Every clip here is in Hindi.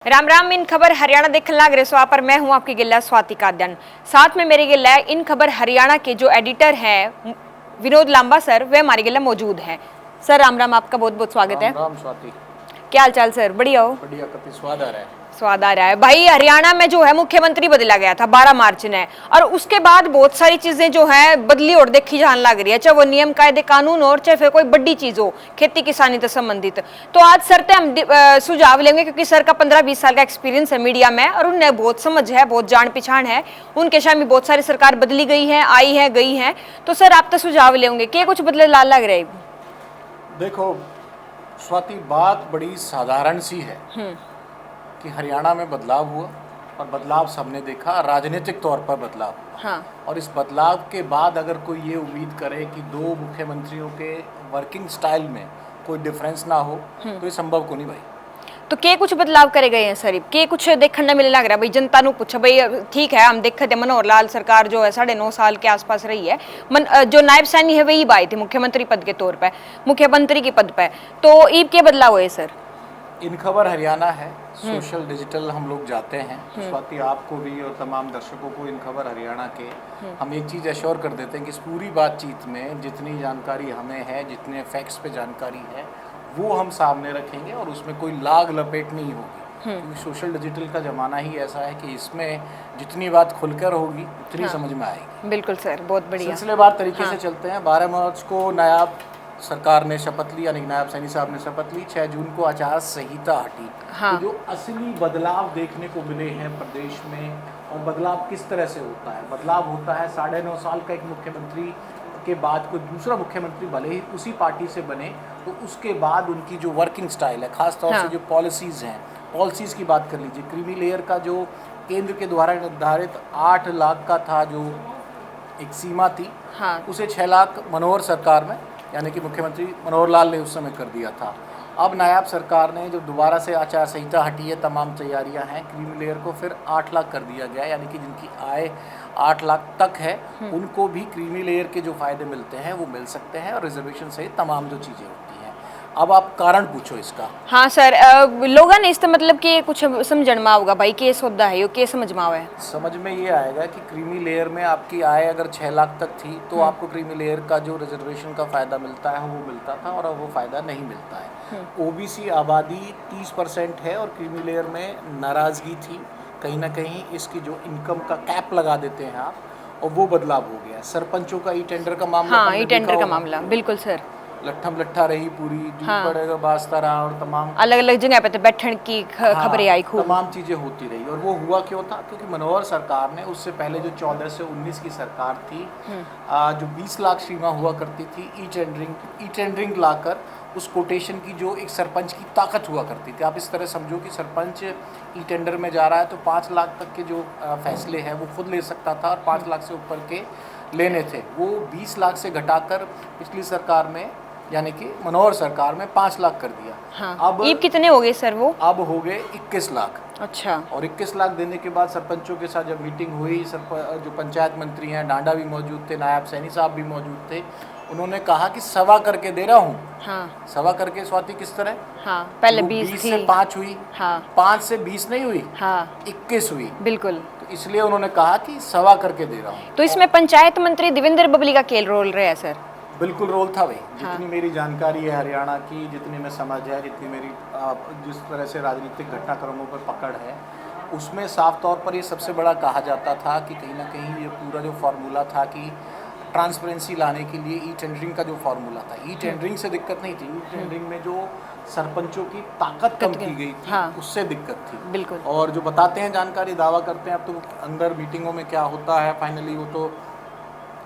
राम राम। इन खबर हरियाणा देखने लाग रहे सो पर मैं हूं आपकी गिल्ला स्वाति काद्यन। साथ में मेरी गिल्ला इन खबर हरियाणा के जो एडिटर हैं विनोद लांबा सर, वे हमारी गिल्ला मौजूद हैं। सर राम राम, आपका बहुत बहुत स्वागत है। राम स्वाति, क्या हाल चाल सर? बढ़िया हो? बढ़िया। कति स्वाद आ रहा है। स्वाद आ रहा है भाई। हरियाणा में जो है मुख्यमंत्री बदला गया था 12 मार्च ने, और उसके बाद बहुत सारी चीजें जो है बदली और देखी जाने लग रही है, चाहे वो नियम कायदे कानून और चाहे फिर कोई बड़ी चीज हो खेती किसानी से संबंधित। तो आज सर से हम सुझाव लेंगे, क्योंकि सर का 15-20 साल का एक्सपीरियंस है मीडिया में और उन्हें बहुत समझ है, बहुत जान पहचान है। उनके शाम बहुत सारी सरकार बदली गई है, आई है, गई है। तो सर आप तो सुझाव लेंगे क्या कुछ बदले लाल लग रहे? देखो स्वाति, बात बड़ी साधारण सी है कि हरियाणा में बदलाव हुआ और बदलाव सबने देखा, राजनीतिक तौर पर बदलाव हुआ। हाँ। और इस बदलाव के बाद अगर कोई ये उम्मीद करे कि दो मुख्यमंत्रियों के वर्किंग स्टाइल में कोई डिफरेंस ना हो तो ये संभव को नहीं भाई। तो के कुछ बदलाव करे गए हैं सर? के कुछ देखने मिलने लग रहा है भाई? जनता नु पूछा भाई, ठीक है हम देखे थे मनोहर लाल सरकार जो है 9.5 साल के आसपास रही है, जो नायब सैनी है वही बाई थी मुख्यमंत्री पद के तौर पे, मुख्यमंत्री के पद पे। तो ईब के बदलाव हुए सर? इन खबर हरियाणा है, सोशल डिजिटल हम लोग जाते हैं। स्वाति, आपको भी और तमाम दर्शकों को इन खबर हरियाणा के हम एक चीज़ एश्योर कर देते हैं कि इस पूरी बातचीत में जितनी जानकारी हमें है, जितने फैक्ट्स पे जानकारी है, वो हम सामने रखेंगे और उसमें कोई लाग लपेट नहीं होगी। क्योंकि सोशल डिजिटल का ज़माना ही ऐसा है कि इसमें जितनी बात खुलकर होगी उतनी समझ में आएगी। बिल्कुल सर, बहुत बढ़िया। सिलसिलेवार तरीके से चलते हैं। 12 मार्च को नायब सरकार ने शपथ ली, यानी नायब सैनी साहब ने शपथ ली। 6 जून को आचार संहिता हटी। हाँ। तो जो असली बदलाव देखने को मिले हैं प्रदेश में, और बदलाव किस तरह से होता है? बदलाव होता है 9.5 साल का एक मुख्यमंत्री के बाद कोई दूसरा मुख्यमंत्री भले ही उसी पार्टी से बने, तो उसके बाद उनकी जो वर्किंग स्टाइल है, खासतौर से जो पॉलिसीज़ हैं, पॉलिसीज़ की बात कर लीजिए। क्रीमी लेयर का जो केंद्र के द्वारा निर्धारित 8 लाख का था जो एक सीमा थी, हाँ। उसे 6 लाख मनोहर सरकार में, यानी कि मुख्यमंत्री मनोहर लाल ने उस समय कर दिया था। अब नायब सरकार ने जब दोबारा से आचार संहिता हटी है, तमाम तैयारियां हैं, क्रीमी लेयर को फिर 8 लाख कर दिया गया, यानी कि जिनकी आय 8 लाख तक है उनको भी क्रीमी लेयर के जो फ़ायदे मिलते हैं वो मिल सकते हैं, और रिजर्वेशन सहित तमाम जो चीज़ें होती हैं। अब आप कारण पूछो इसका। हाँ सर, लोगों ने इस मतलब कि कुछ समझण में होगा भाई के सौदा है, के समझ में आवे? समझ में ये आएगा कि क्रीमी लेयर में आपकी आय अगर 6 लाख तक थी तो आपको क्रीमी लेयर का जो रिजर्वेशन का फ़ायदा मिलता है वो मिलता था, और अब वो फ़ायदा नहीं मिलता है। ओबीसी आबादी 30% है और क्रीमी लेयर में नाराज़गी थी। कहीं ना कहीं इसकी जो इनकम का कैप लगा देते हैं आप, और वो बदलाव हो गया। सरपंचों का ई टेंडर का मामला, हाँ, ई टेंडर का मामला, बिल्कुल सर। लट्ठम लट्ठा रही पूरी, हाँ। पड़ेगा बास्ता रहा, और तमाम अलग अलग जगह पे तो बैठने की खबरें आई खूब, तमाम चीज़ें होती रही। और वो हुआ क्यों था? क्योंकि मनोहर सरकार ने उससे पहले जो 14 से 19 की सरकार थी, जो 20 लाख सीमा हुआ करती थी, ई टेंडरिंग लाकर उस कोटेशन की जो एक सरपंच की ताकत हुआ करती थी। आप इस तरह समझो कि सरपंच ई टेंडर में जा रहा है तो 5 लाख तक के जो फैसले हैं वो खुद ले सकता था, और 5 लाख से ऊपर के लेने थे। वो 20 लाख से घटाकर पिछली सरकार में, यानी कि मनोहर सरकार में 5 लाख कर दिया। हाँ। अब कितने हो गए सर वो? अब हो गए 21 लाख। अच्छा। और 21 लाख देने के बाद सरपंचों के साथ जब मीटिंग हुई, जो पंचायत मंत्री हैं, डांडा भी मौजूद थे, नायब सैनी साहब भी मौजूद थे, उन्होंने कहा कि 1.25 करके दे रहा हूँ। हाँ। 1.25 करके स्वाति किस तरह? हाँ, पहले 20 से 5 हुई। हाँ। 5 से 20 नहीं हुई। हाँ। 21 हुई। बिल्कुल। तो इसलिए उन्होंने कहा कि 1.25 करके दे रहा हूँ। तो इसमें पंचायत मंत्री देवेंद्र बबली का क्या रोल रहा है सर? बिल्कुल रोल था भाई। हाँ। जितनी मेरी जानकारी है हरियाणा की, जितनी मैं समझ है, जितनी मेरी जिस तरह से राजनीतिक घटनाक्रमों पर पकड़ है, उसमें साफ तौर पर ये सबसे बड़ा कहा जाता था कि कहीं ना कहीं ये पूरा जो फार्मूला था कि ट्रांसपेरेंसी लाने के लिए ई टेंडरिंग का जो फार्मूला था, ई टेंडरिंग से दिक्कत नहीं थी, ई टेंडरिंग में जो सरपंचों की ताकत कम की गई थी, हाँ। उससे दिक्कत थी। बिल्कुल। और जो बताते हैं जानकारी, दावा करते हैं, अब तो अंदर मीटिंगों में क्या होता है फाइनली वो तो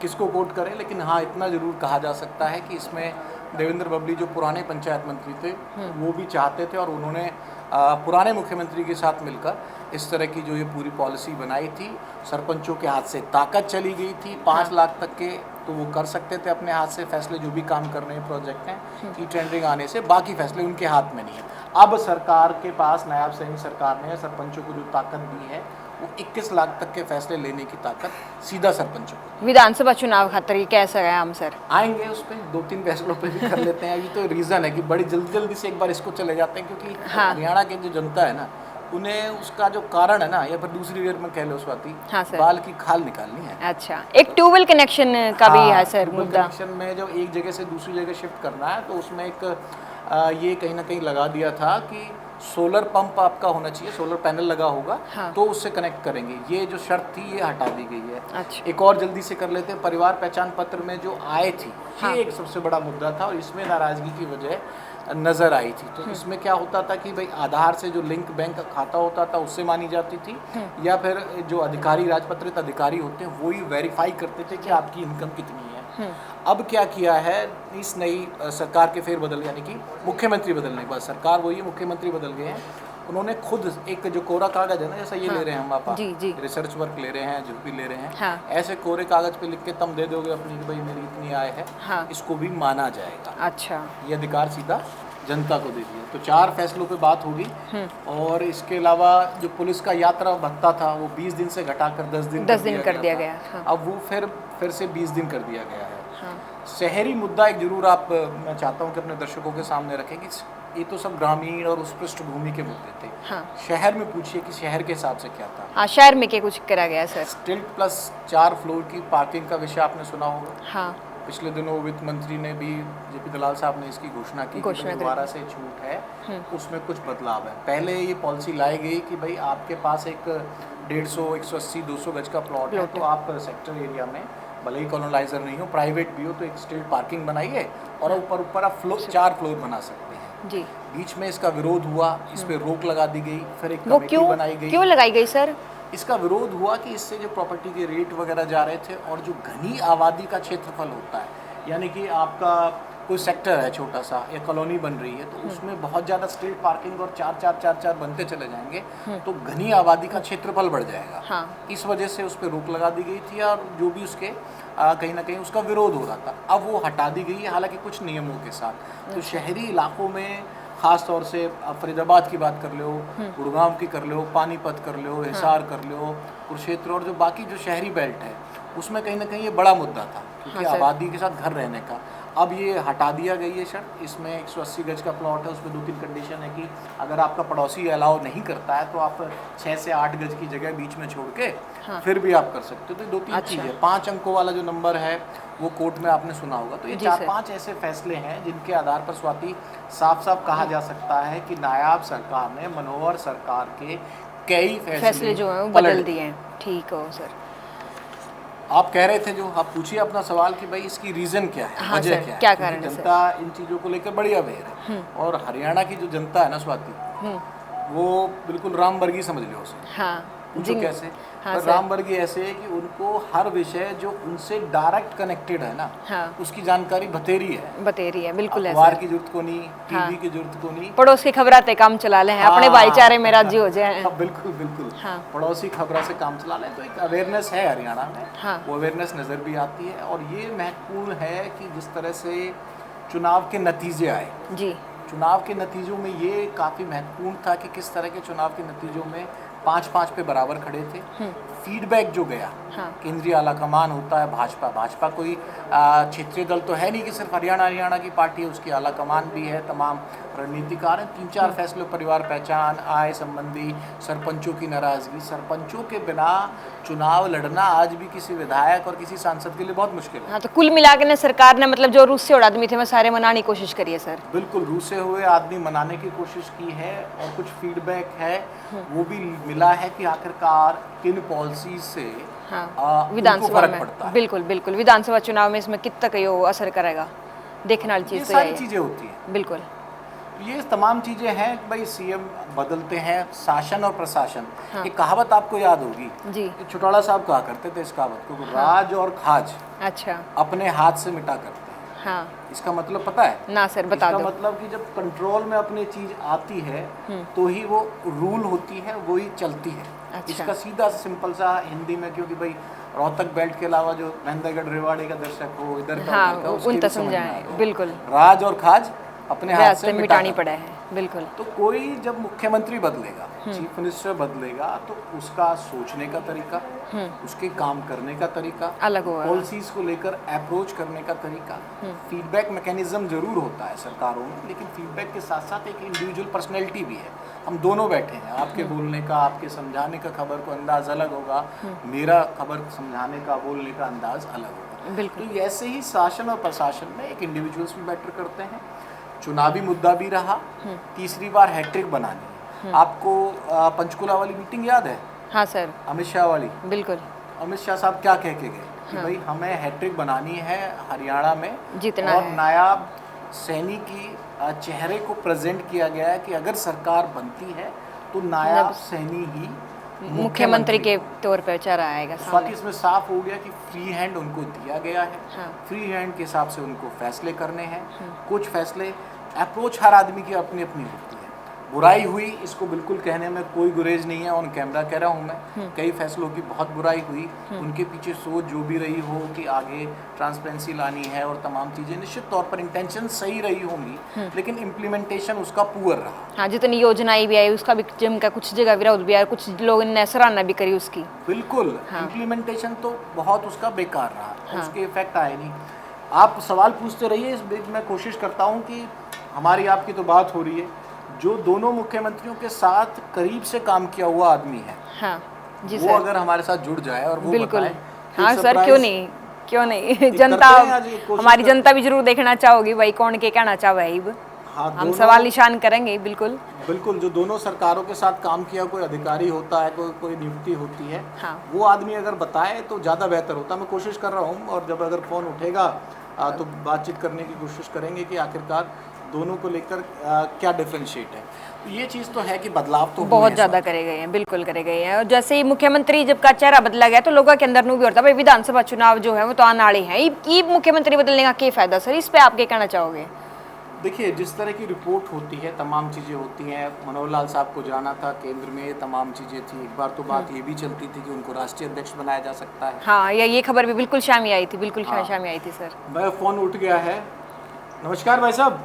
किसको कोट करें, लेकिन हाँ इतना ज़रूर कहा जा सकता है कि इसमें देवेंद्र बबली जो पुराने पंचायत मंत्री थे वो भी चाहते थे, और उन्होंने पुराने मुख्यमंत्री के साथ मिलकर इस तरह की जो ये पूरी पॉलिसी बनाई थी। सरपंचों के हाथ से ताकत चली गई थी, 5 लाख तक के तो वो कर सकते थे अपने हाथ से फैसले, जो भी काम कर रहे हैं प्रोजेक्ट हैं। ई टेंडरिंग आने से बाकी फैसले उनके हाथ में नहीं है। अब सरकार के पास, नायब सैनी सरकार ने सरपंचों को जो ताकत दी है, वो 21 लाख तक के फैसले लेने की ताकत सीधा सरपंचों को। विधानसभा चुनाव खातर कैसा गया हम सर? आएंगे उस पर 2-3 फैसलों पे भी कर लेते हैं। अभी तो रीज़न है कि बड़ी जल्दी जल्दी से एक बार इसको चले जाते हैं, क्योंकि हरियाणा की जो जनता है ना, उन्हें उसका जो कारण है ना, या फिर दूसरी वे में कह लो स्वाति, हाँ सर। बाल की खाल निकालनी है। अच्छा, एक ट्यूबवेल कनेक्शन का भी है सर ट्यूबवेल मुद्दा। कनेक्शन में जब एक जगह से दूसरी जगह शिफ्ट करना है तो उसमें एक ये कहीं ना कहीं लगा दिया था कि सोलर पंप आपका होना चाहिए, सोलर पैनल लगा होगा, हाँ। तो उससे कनेक्ट करेंगे। ये जो शर्त थी ये हटा दी गई है। अच्छा। एक और जल्दी से कर लेते हैं, परिवार पहचान पत्र में जो आय थी, हाँ। ये एक सबसे बड़ा मुद्दा था और इसमें नाराजगी की वजह नज़र आई थी। तो इसमें क्या होता था कि भाई आधार से जो लिंक बैंक का खाता होता था उससे मानी जाती थी, या फिर जो अधिकारी, राजपत्रित अधिकारी होते हैं वही वेरीफाई करते थे कि आपकी इनकम कितनी है। अब क्या किया है इस नई सरकार के फेरबदल, यानी कि मुख्यमंत्री बदलने के बाद, सरकार वही है, मुख्यमंत्री बदल गए हैं, उन्होंने खुद एक जो कोरा कागज है ना, जैसा ये ले रहे हैं हम आप जी। रिसर्च वर्क ले रहे हैं, जो भी ले रहे हैं, हाँ। ऐसे कोरे कागज पे लिख के तुम दे दोगे अपनी कि भाई मेरी इतनी आय है, हाँ। इसको भी माना जाएगा। अच्छा। ये अधिकार सीधा जनता को दे दिया। तो 4 फैसलों पे बात होगी। और इसके अलावा जो पुलिस का यात्रा भत्ता था वो 20 दिन से घटाकर 10 दिन कर दिया था। गया। हाँ। अब वो फिर से 20 दिन कर दिया गया है। हाँ। शहरी मुद्दा एक जरूर मैं चाहता हूँ कि अपने दर्शकों के सामने रखें कि ये तो सब ग्रामीण और उस पृष्ठभूमि के मुद्दे थे। हाँ। शहर में पूछिए कि शहर के हिसाब से क्या था। हाँ, शहर में क्या कुछ करा गया सर? स्टिल्ट प्लस 4 फ्लोर की पार्किंग का विषय आपने सुना होगा। हाँ। पिछले दिनों वित्त मंत्री ने भी, जेपी दलाल साहब ने इसकी घोषणा की कि दोबारा से छूट है, उसमें कुछ बदलाव है। पहले ये पॉलिसी लाई गई कि भाई आपके पास एक 150, 180, 200 गज का प्लॉट है, तो आप सेक्टर एरिया में भले ही कॉलोनाइजर नहीं हो, प्राइवेट भी हो, तो एक स्ट्रीट पार्किंग बनाइए और ऊपर आप 4 फ्लोर बना सकते हैं जी। बीच में इसका विरोध हुआ, इस पे रोक लगा दी गई, फिर एक वो कमेटी बनाई गई। क्यों लगाई गई सर? इसका विरोध हुआ कि इससे जो प्रॉपर्टी के रेट वगैरह जा रहे थे और जो घनी आबादी का क्षेत्रफल होता है, यानी कि आपका कोई सेक्टर है छोटा सा या कॉलोनी बन रही है, तो उसमें बहुत ज़्यादा स्ट्रीट पार्किंग और 4 बनते चले जाएंगे, तो घनी आबादी का क्षेत्रफल बढ़ जाएगा। हाँ। इस वजह से उस पर रोक लगा दी गई थी और जो भी उसके कहीं ना कहीं उसका विरोध हो रहा था, अब वो हटा दी गई है, हालांकि कुछ नियमों के साथ। तो शहरी इलाकों में ख़ास तौर से आप फरीदाबाद की बात कर लो, गुड़गांव की कर लो, पानीपत कर लो, हिसार कर लो, कुरुक्षेत्र और जो बाकी जो शहरी बेल्ट है, उसमें कहीं ना कहीं ये बड़ा मुद्दा था, क्योंकि आबादी के साथ घर रहने का। अब ये हटा दिया गई है शर्त। इसमें 180 गज का प्लॉट है, उसमें 2-3 कंडीशन है कि अगर आपका पड़ोसी अलाउ नहीं करता है तो आप 6 से 8 गज की जगह बीच में छोड़ के फिर भी आप कर सकते हो। तो 2-3 चीज़ें, 5 अंकों वाला जो नंबर है वो कोर्ट में आपने सुना होगा। तो ये 4-5 ऐसे फैसले हैं जिनके आधार पर स्वाति साफ साफ कहा जा सकता है कि नायाब सरकार ने मनोहर सरकार के कई फैसले जो हैं बदल दिए हैं। ठीक हो सर। आप कह रहे थे, जो आप पूछिए अपना सवाल कि भाई इसकी रीज़न क्या है, हाँ वजह सर, क्या है। कारण है जनता इन चीज़ों को लेकर बड़ी अवेयर है। और हरियाणा की जो जनता है ना स्वाति, वो बिल्कुल रामबर्गी समझ लो उसे। हाँ। पूछो कैसे? हाँ पर रामबर्गी ऐसे है कि उनको हर विषय जो उनसे डायरेक्ट कनेक्टेड है ना, हाँ। उसकी जानकारी बतेरी है, बिल्कुल। अखबार की जरूरत को नहीं, टीवी की जरूरत को नहीं, पड़ोस की खबराते काम चला ले हैं, अपने भाईचारे में राज्य हो जाए। बिल्कुल। हाँ। पड़ोसी खबरों से काम चला लें, तो एक अवेयरनेस है हरियाणा में। हाँ। वो अवेयरनेस नज़र भी आती है। और ये महत्वपूर्ण है कि जिस तरह से चुनाव के नतीजे आए जी, चुनाव के नतीजों में ये काफ़ी महत्वपूर्ण था कि किस तरह के चुनाव के नतीजों में 5-5 पे बराबर खड़े थे। फीडबैक जो गया, हाँ। केंद्रीय आलाकमान होता है भाजपा कोई क्षेत्रीय दल तो है नहीं कि सिर्फ हरियाणा की पार्टी है, उसकी आलाकमान भी है, तमाम रणनीतिकार हैं। 3-4 फैसले, परिवार पहचान, आय संबंधी, सरपंचों की नाराजगी। सरपंचों के बिना चुनाव लड़ना आज भी किसी विधायक और किसी सांसद के लिए बहुत मुश्किल है। हाँ, तो कुल मिला के सरकार ने मतलब जो रूस से उड़ आदमी थे वो सारे मनाने की कोशिश करी है सर। बिल्कुल, रूसे हुए आदमी मनाने की कोशिश की है। और कुछ फीडबैक है वो भी मिला है कि आखिरकार किन पॉलिसी से विधानसभा में पड़ता है। बिल्कुल विधानसभा चुनाव में इसमें कितना कहीं असर करेगा, देखने वाली चीज़। सारी चीज़ें होती हैं। बिल्कुल, ये तमाम चीज़ें हैं। भाई सीएम बदलते हैं, शासन और प्रशासन। हाँ। एक कहावत आपको याद होगी जी, चौटाला साहब कहा करते थे इस कहावत को, हाँ। राज और खाज अच्छा अपने हाथ से मिटा करते हैं। हाँ। इसका मतलब पता है ना सर? बता दो। इसका मतलब कि जब कंट्रोल में अपनी चीज आती है तो ही वो रूल होती है, वो ही चलती है। अच्छा। इसका सीधा सिंपल सा हिंदी में, क्योंकि भाई रोहतक बेल्ट के अलावा जो महेंद्रगढ़ रेवाड़ी का दर्शक हो, इधर का, हाँ, उनका समझाएं। बिल्कुल, राज और खाज अपने हाथ से मिटानी पड़ा है। बिल्कुल। तो कोई जब मुख्यमंत्री बदलेगा, चीफ मिनिस्टर बदलेगा, तो उसका सोचने का तरीका, उसके काम करने का तरीका अलग होगा। पॉलिसीज को लेकर अप्रोच करने का तरीका, फीडबैक मैकेनिज्म जरूर होता है सरकारों में, लेकिन फीडबैक के साथ साथ एक इंडिविजुअल पर्सनैलिटी भी है। हम दोनों बैठे हैं, आपके बोलने का, आपके समझाने का खबर को अंदाज अलग होगा, मेरा खबर समझाने का, बोलने का अंदाज अलग होगा। बिल्कुल। तो ऐसे ही शासन और प्रशासन में एक इंडिविजुअल्स भी मैटर करते हैं। चुनावी मुद्दा भी रहा, तीसरी बार हैट्रिक बनानी है। आपको पंचकुला वाली मीटिंग याद है? हाँ सर। अमित शाह वाली। बिल्कुल। अमित शाह साहब क्या कह के गए कि भाई हमें हैट्रिक बनानी है हरियाणा में, जीतना और है। नायाब सैनी की चेहरे को प्रेजेंट किया गया है कि अगर सरकार बनती है तो नायाब सैनी ही मुख्यमंत्री के तौर पर चेहरा आएगा साथ सामने। ही इसमें साफ हो गया कि फ्री हैंड उनको दिया गया है। हाँ। फ्री हैंड के हिसाब से उनको फैसले करने हैं। कुछ फैसले, अप्रोच हर आदमी की अपनी अपनी होती है। बुराई हुई, इसको बिल्कुल कहने में कोई गुरेज नहीं है, ऑन कैमरा कह रहा हूँ मैं। कई फैसलों की बहुत बुराई हुई, उनके पीछे सोच जो भी रही हो कि आगे ट्रांसपेरेंसी लानी है और तमाम चीज़ें, निश्चित तौर पर इंटेंशन सही रही होंगी, लेकिन इम्प्लीमेंटेशन उसका पुअर रहा। हाँ, जितनी योजनाएं भी आई उसका भी जिम का कुछ जगह विरोध भी आया, कुछ लोगों ने सराहना भी करी उसकी। बिल्कुल। इम्प्लीमेंटेशन तो बहुत उसका बेकार रहा, उसके इफेक्ट आए नहीं। आप सवाल पूछते रहिए, इस बीच मैं कोशिश करता हूँ कि हमारी आपकी तो बात हो रही है, जो दोनों मुख्यमंत्रियों के साथ करीब से काम किया हुआ आदमी है, हाँ जी वो सर। अगर हमारे साथ जुड़ जाए और वो बिल्कुल। बताए, हाँ सर, क्यों नहीं, क्यों नहीं। जनता, करते हैं आज ये कोशिश हमारी करते जनता भी जरूर देखना चाहोगी भाई कौन के कहना चाहे है। हाँ, हम सवाल निशान करेंगे। बिल्कुल बिल्कुल। जो दोनों सरकारों के साथ काम किया, कोई अधिकारी होता है, कोई नियुक्ति होती है, हाँ। वो आदमी अगर बताए तो ज़्यादा बेहतर होता। मैं कोशिश कर रहा हूँ, और जब अगर फ़ोन उठेगा तो बातचीत करने की कोशिश करेंगे कि आखिरकार दोनों को लेकर क्या डिफरेंशिएट है। तो ये चीज़ तो है कि बदलाव तो बहुत ज़्यादा करे गए हैं, बिल्कुल करे गए हैं। और जैसे ही मुख्यमंत्री जब का चेहरा बदला गया तो लोगों के अंदर नू भी होता है भाई विधानसभा चुनाव जो है वो तो आने वाले हैं, ये मुख्यमंत्री बदलने का क्या फ़ायदा सर, इस पे आप क्या कहना चाहोगे? देखिए, जिस तरह की रिपोर्ट होती है, तमाम चीज़ें होती हैं। मनोहर लाल साहब को जाना था केंद्र में, ये तमाम चीज़ें थी। एक बार तो बात ये भी चलती थी कि उनको राष्ट्रीय अध्यक्ष बनाया जा सकता है। हाँ, ये खबर भी बिल्कुल शामी आई थी, बिल्कुल शामी आई थी सर। मैं फ़ोन उठ गया है। नमस्कार भाई साहब।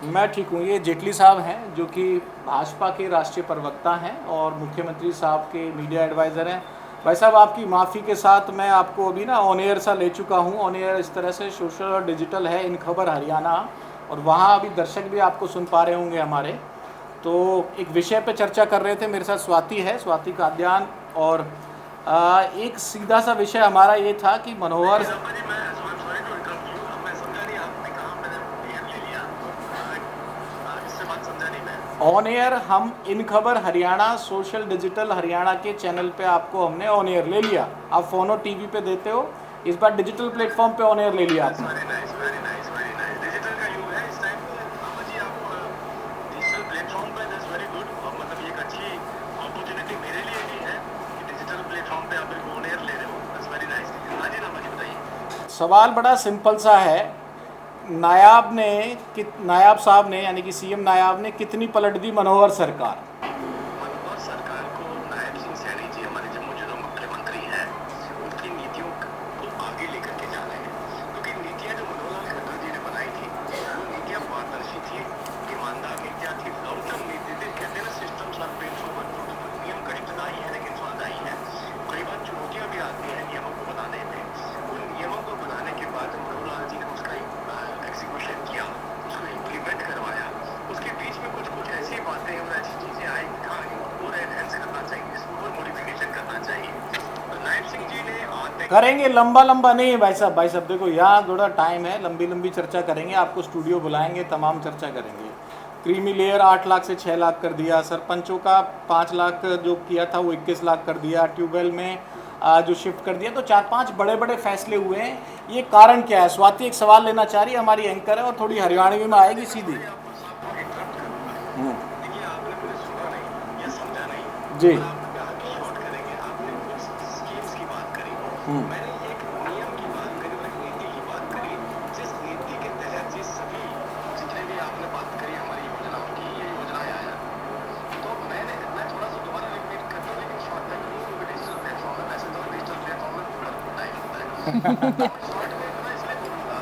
मैं ठीक हूँ। ये जेटली साहब हैं, जो कि भाजपा के राष्ट्रीय प्रवक्ता हैं और मुख्यमंत्री साहब के मीडिया एडवाइज़र हैं। भाई साहब, आपकी माफ़ी के साथ मैं आपको अभी ना ऑन एयर सा ले चुका हूँ। ऑन एयर इस तरह से सोशल और डिजिटल है इन खबर हरियाणा, और वहाँ अभी दर्शक भी आपको सुन पा रहे होंगे हमारे। तो एक विषय पे चर्चा कर रहे थे, मेरे साथ स्वाति है, स्वाति काद्यान, और एक सीधा सा विषय हमारा ये था कि मनोहर ऑन एयर, हम इन खबर हरियाणा सोशल डिजिटल हरियाणा के चैनल पे आपको हमने ऑन एयर ले लिया। आप फोन और टीवी पे देते हो, इस बार डिजिटल प्लेटफॉर्म पे ऑन एयर ले लिया आपने। डिजिटल का युग है इस टाइम पे। अमर जी, आप डिजिटल प्लेटफॉर्म पे दैट्स वेरी गुड, और मतलब ये एक अच्छी अपॉर्चुनिटी मेरे लिए भी है कि डिजिटल प्लेटफॉर्म पे आप ऑन एयर ले रहे हो। That's very nice. हाँ जी, रामा जी बताइए। सवाल बड़ा सिंपल सा है। नायाब साहब ने, यानी कि सीएम नायाब ने कितनी पलट दी मनोहर सरकार? मनोहर सरकार को नायब सिंह सैनी जी, हमारे जो मौजूदा मुख्यमंत्री हैं, उनकी नीतियों को आगे लेकर के जा रहे हैं। क्योंकि नीतियाँ जो मनोहर लाल खट्टर जी ने बनाई थी, वो नीतियाँ पारदर्शी थी, ईमानदार नीतियाँ थी, लॉन्ग टर्म नीति थी। कहते हैं ना, systems are painful but beautiful. नियम कठिनाई है लेकिन स्वादाई है। कई बार चुनौतियाँ भी आती हैं नियमों को बनाने में। उन नियमों को बनाने के बाद मनोहर लाल जी ने उसका एग्जीक्यूशन किया, उसको इम्प्लीमेंट करवाया। उसके बीच में कुछ ऐसी बातें और ऐसी चीज़ें आई कि हाँ, इनको और एनहेंस करना चाहिए, इसको और मॉडिफिकेशन करना चाहिए। तो नायब सिंह जी ने करेंगे लंबा नहीं भाई साहब देखो, यहाँ थोड़ा टाइम है, लंबी चर्चा करेंगे, आपको स्टूडियो बुलाएंगे, तमाम चर्चा करेंगे। क्रीमी लेयर 8 लाख से 6 लाख कर दिया, सरपंचों का 5 लाख जो किया था वो 21 लाख कर दिया, ट्यूबवेल में जो शिफ्ट कर दिया। तो 4-5 बड़े फैसले हुए हैं। ये कारण क्या है? स्वाति एक सवाल लेना चाह रही है, हमारी एंकर है और थोड़ी हरियाणवी में आएगी सीधी। देखिए, आपने मुझे सुना नहीं या समझा नहीं जी। आपने कहा कि शॉर्ट करेंगे। आपने कुछ स्कीम्स की बात करी, मैंने एक नियम की बात करी और एक नीति की बात करी। जिस नीति के तहत जिस सभी जितने भी आपने बात करी हमारी योजनाओं की, ये योजनाएं आया, तो मैं थोड़ा सा दोबारा रिपीट करता हूँ, लेकिन शॉर्ट में करूँ क्योंकि डिजिटल प्लेटफॉर्म है। वैसे तो डिजिटल प्लेटफॉर्म में पूरा टाइम होता है। शॉर्ट में इतना इसलिए बोलूँगा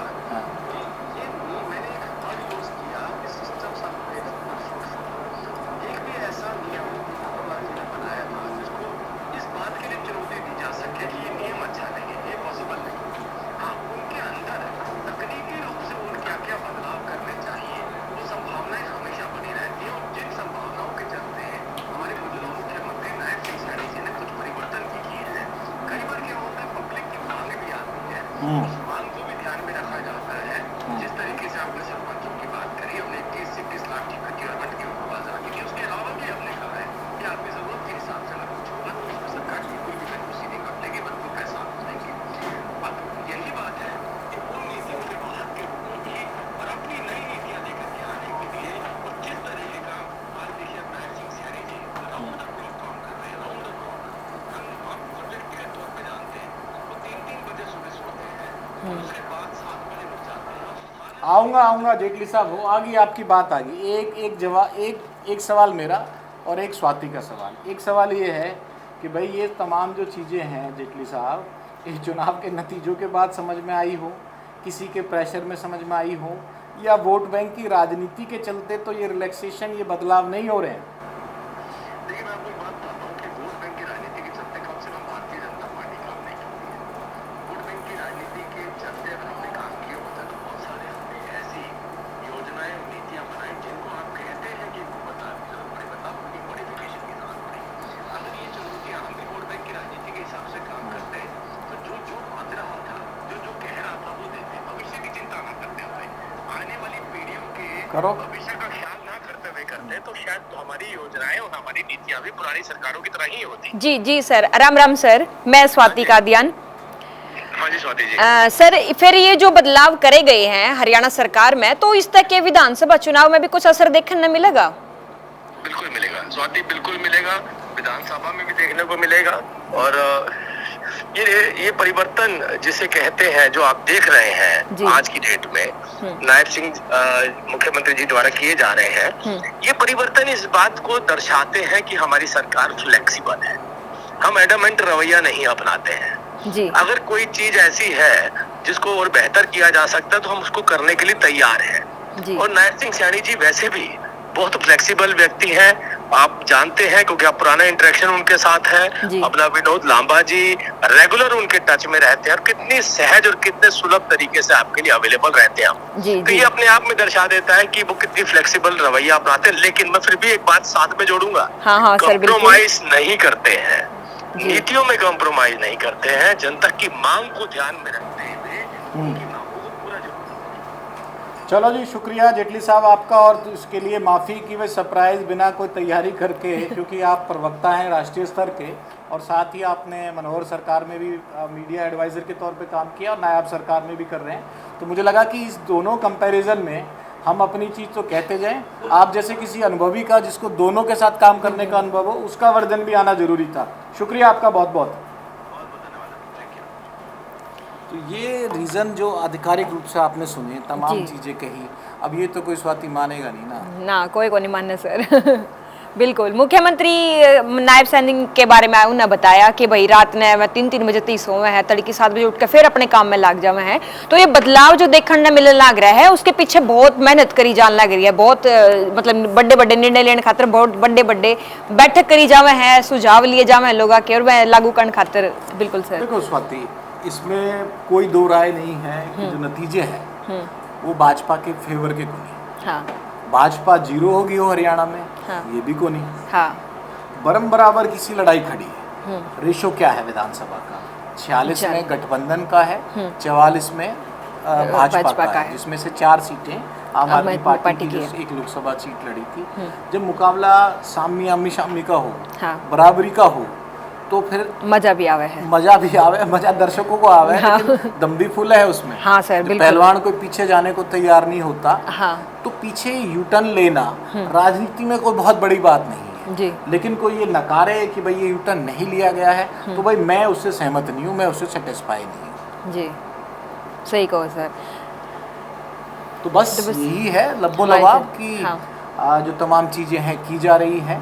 कि मैंने एक थर्ड यूज की उस मांग को भी ध्यान में रखा जाता है। जिस तरीके से आपने सरपंचों की बात करी, हमने 21 से 30 लाख की प्रोक्योरमेंट की बात की, उसके अलावा भी हमने कहा है कि आपकी जरूरत के हिसाब से अगर कुछ होगा तो उसमें सरकार की कोई भी बेनिफिशियरी नहीं कर लेगी, बल्कि पैसा आपको देंगे। अब यही बात है कि उन नीतियों के बाहर के लोगों की और अपनी नई नीतियां लेकर के आने के लिए और किस तरीके का आज देखिए Nayab Singh Saini ji round the clock काम कर रहे हैं, राउंड द क्लॉक। हम खुद व्यक्तिगत तौर पर जानते हैं, वो 3-3 बजे सुबह सोते हैं और उसके बाद 7 बजे उठ जाते हैं। आऊँगा जेटली साहब, हो आ गई आपकी बात, आ गई। एक सवाल मेरा और एक स्वाति का सवाल। एक सवाल ये है कि भाई ये तमाम जो चीज़ें हैं जेटली साहब, इस चुनाव के नतीजों के बाद समझ में आई हो, किसी के प्रेशर में समझ में आई हो, या वोट बैंक की राजनीति के चलते तो ये रिलैक्सेशन, ये बदलाव नहीं हो रहे हैं? देखिए, मैं आपको एक बात बताता हूँ कि वोट बैंक की राजनीति के चलते कम से कम भारतीय जनता पार्टी काम नहीं करती है। वोट बैंक की राजनीति के चलते अगर हमने काम किया होता तो बहुत सारे हमने ऐसी योजनाएं और नीतियां बनाई जिनको आप कहते हैं कि इनको बदलाव की जरूरत पड़ी, बदलाव की मॉडिफिकेशन की जरूरत पड़ी। अगर ये चुनौतियां हम भी वोट बैंक की राजनीति के हिसाब से काम करते तो जो बात रहा था, जो कह रहा था वो देते, भविष्य की चिंता ना करते हुए, आने वाली पीढ़ियों के करो। भविष्य का ख्याल ना करते हुए करते तो शायद तो हमारी योजनाएं और हमारी नीतियां भी पुरानी सरकारों की तरह ही होती। जी सर, राम राम सर, मैं स्वाति कादियान। हाँ जी स्वाति जी। सर, फिर ये जो बदलाव करे गए हैं हरियाणा सरकार में, तो इस तक के विधानसभा चुनाव में भी कुछ असर देखने न मिलेगा? बिल्कुल मिलेगा स्वाति, बिल्कुल मिलेगा। विधानसभा में भी देखने को मिलेगा। और ये परिवर्तन जिसे कहते हैं, जो आप देख रहे हैं आज की डेट में नायब सिंह मुख्यमंत्री जी द्वारा किए जा रहे हैं, ये परिवर्तन इस बात को दर्शाते हैं कि हमारी सरकार फ्लेक्सिबल है। हम एडमेंट रवैया नहीं अपनाते हैं जी। अगर कोई चीज ऐसी है जिसको और बेहतर किया जा सकता है तो हम उसको करने के लिए तैयार हैं। और नायब सिंह सैनी जी वैसे भी बहुत फ्लेक्सिबल व्यक्ति हैं, आप जानते हैं क्योंकि आप पुराना इंटरेक्शन उनके साथ है। अपना विनोद लांबा जी रेगुलर उनके टच में रहते हैं और कितनी सहज और कितने सुलभ तरीके से आपके लिए अवेलेबल रहते हैं। तो ये अपने आप में दर्शा देता है कि वो कितनी फ्लेक्सिबल रवैया अपनाते हैं। लेकिन मैं फिर भी एक बात साथ में जोड़ूंगा, कॉम्प्रोमाइज नहीं करते हैं, नीतियों में कॉम्प्रोमाइज नहीं करते हैं, जनता की मांग को ध्यान में रखते हुए उनकी मांगों को पूरा जरूर। चलो जी, शुक्रिया जेटली साहब आपका, और तो इसके लिए माफ़ी कि वे सरप्राइज़ बिना कोई तैयारी करके, क्योंकि आप प्रवक्ता हैं राष्ट्रीय स्तर के, और साथ ही आपने मनोहर सरकार में भी मीडिया एडवाइज़र के तौर पे काम किया और नायब सरकार में भी कर रहे हैं। तो मुझे लगा कि इस दोनों कंपैरिजन में हम अपनी चीज़ तो कहते जाएं, आप जैसे किसी अनुभवी का जिसको दोनों के साथ काम करने का अनुभव हो, उसका वर्जन भी आना ज़रूरी था। शुक्रिया आपका बहुत बहुत। तो ये रीज़न जो आधिकारिक रूप से आपने सुने, तमाम चीज़ें कही, अब ये तो कोई स्वाति मानेगा नहीं ना कोई को नहीं मानना सर। बिल्कुल, मुख्यमंत्री नायब सैनी के बारे में उन्हें बताया कि भाई रात ने मैं 3-3 बजे ती सोए हैं, तड़की 7 बजे उठ के फिर अपने काम में लग जावे हैं। तो ये बदलाव जो देखने मिलने लग रहा है, उसके पीछे बहुत मेहनत करी जान लग रही है, बहुत मतलब बड़े बड़े निर्णय लेने खातर बहुत बड़े बड़े बैठक करी जावे हैं, सुझाव लिए जावे हैं लोगों के, और वह लागू करने खातर। बिल्कुल सर। देखो स्वाति, इसमें कोई दो राय नहीं है कि जो नतीजे हैं वो भाजपा के फेवर के को नहीं। हाँ। भाजपा 0 होगी हो हरियाणा में, ये भी को नहीं। हाँ। बराबर किसी लड़ाई खड़ी है। रेशो क्या है विधानसभा का? 46 में गठबंधन का है, 44 में भाजपा का है, जिसमें से 4 सीटें आम आदमी पार्टी की एक लोकसभा सीट लड़ी थी। जब मुकाबला सामी आमी शामी का हो, बराबरी का हो, तो फिर मजा भी आवे है, मजा दर्शकों को आवे है, लेकिन दम भी फुल है उसमें। हाँ सर, बिल्कुल। पहलवान कोई पीछे जाने को तैयार नहीं होता। हाँ। तो पीछे यूटर्न लेना राजनीति में कोई बहुत बड़ी बात नहीं है जी। लेकिन कोई ये नकारे कि भाई ये यूटर्न नहीं लिया गया है, तो भाई मैं उससे सहमत नहीं हूँ, मैं उससे सेटिस्फाई नहीं हूँ। जी, सही कहो सर। तो बस यही है लब्बो लबाब की जो तमाम चीज़ें हैं की जा रही हैं।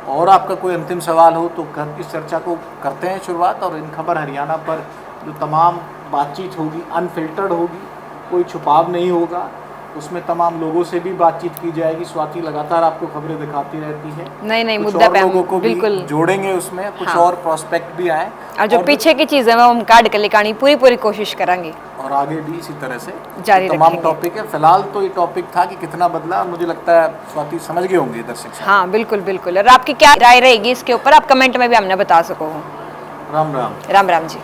और आपका कोई अंतिम सवाल हो तो इस चर्चा को करते हैं शुरुआत। और इन खबर हरियाणा पर जो तमाम बातचीत होगी अनफिल्टर्ड होगी, कोई छुपाव नहीं होगा, उसमें तमाम लोगों से भी बातचीत की जाएगी। स्वाति लगातार आपको खबरें दिखाती रहती है। नहीं मुद्दा पे लोगों को बिल्कुल जोड़ेंगे उसमें, कुछ और प्रोस्पेक्ट भी आए, और जो पीछे की चीज़ है वो हम काट के लेकर आनी पूरी कोशिश करेंगे, और आगे भी इसी तरह से जारी तमाम टॉपिक है। फिलहाल तो ये टॉपिक था कि कितना बदला, मुझे लगता है स्वाति समझ गए होंगे दर्शक। हाँ बिल्कुल। और आपकी क्या राय रहेगी इसके ऊपर, आप कमेंट में भी हमने बता सको। राम राम। राम राम जी।